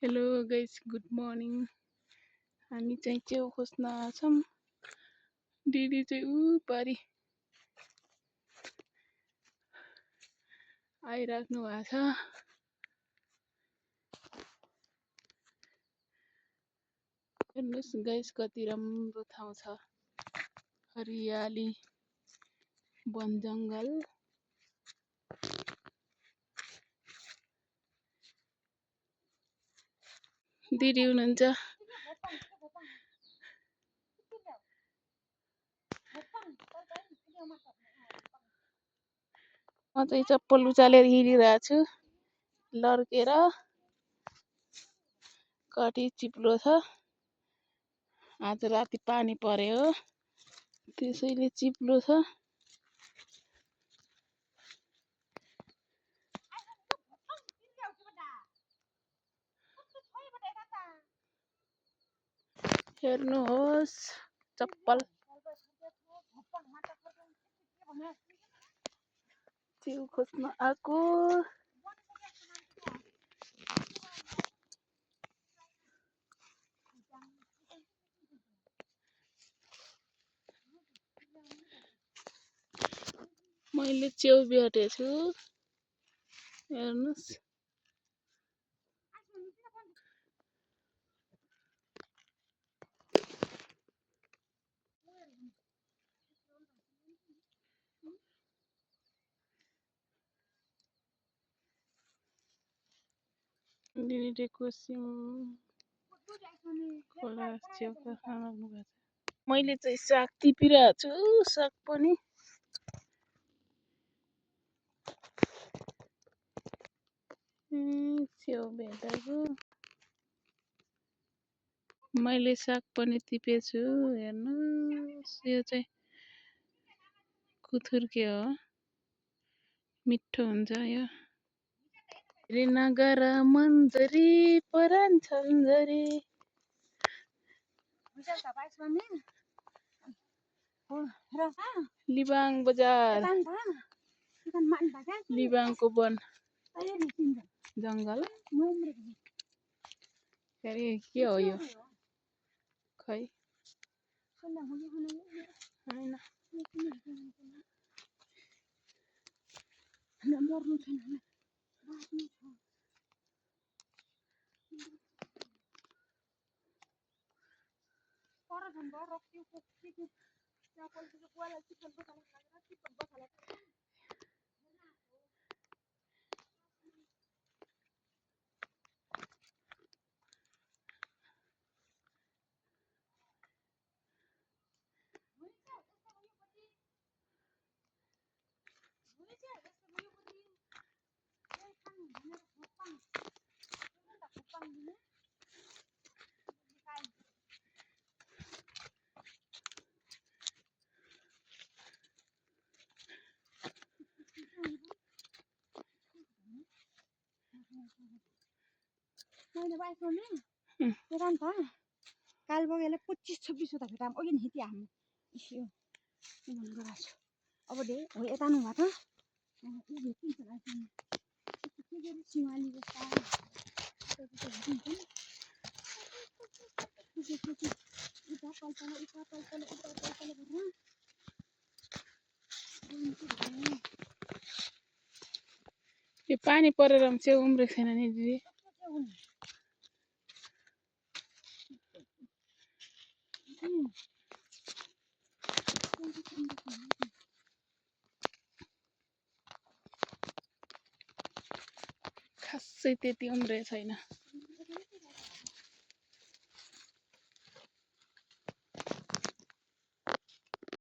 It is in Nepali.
Hello guys, good morning. हामी चाहिँ च्याउ खोज्न छौँ। दिदी चाहिँ ऊ पारि आइराख्नु भएको छ। हेर्नुहोस् गाइस, कति राम्रो ठाउँ छ, हरियाली, वन जङ्गल। दिदी हुनुहुन्छ। म चाहिँ चप्पल उचालेर हिँडिरहेको छु, लड्केर। कति चिप्लो छ, आज राति पानी पर्यो त्यसैले चिप्लो छ। हेर्नुहोस्, चप्पल च्याउ खोज्न आएको। मैले च्याउ भेटेको छु, हेर्नुहोस्। दिदीले कोसिङ खोला च्याउका खानु भएको छ। मैले चाहिँ साग टिपिरहेको छु, साग पनि। च्याउ भेटाएको। मैले साग पनि टिपेछु, हेर्नुहोस्। यो चाहिँ कुथुर्के हो, मिठो हुन्छ यो। नगर मन्जरी परान छन्जरी। लिबाङ बजार, लिबाङको वन जङ्गल। के हो यो? खै होइन, काल बगेले 25-26 होता दाम ओगे हिति हामी इस्यो अब दे हो यता नु भा त उ भेटिन्छ होला के गरी सिंहाली जस्ता उता पल्पल भर्न यो पानी परेर च्याउ उम्रेको छैन नि दिदी। खासै त्यति उम्रेको छैन।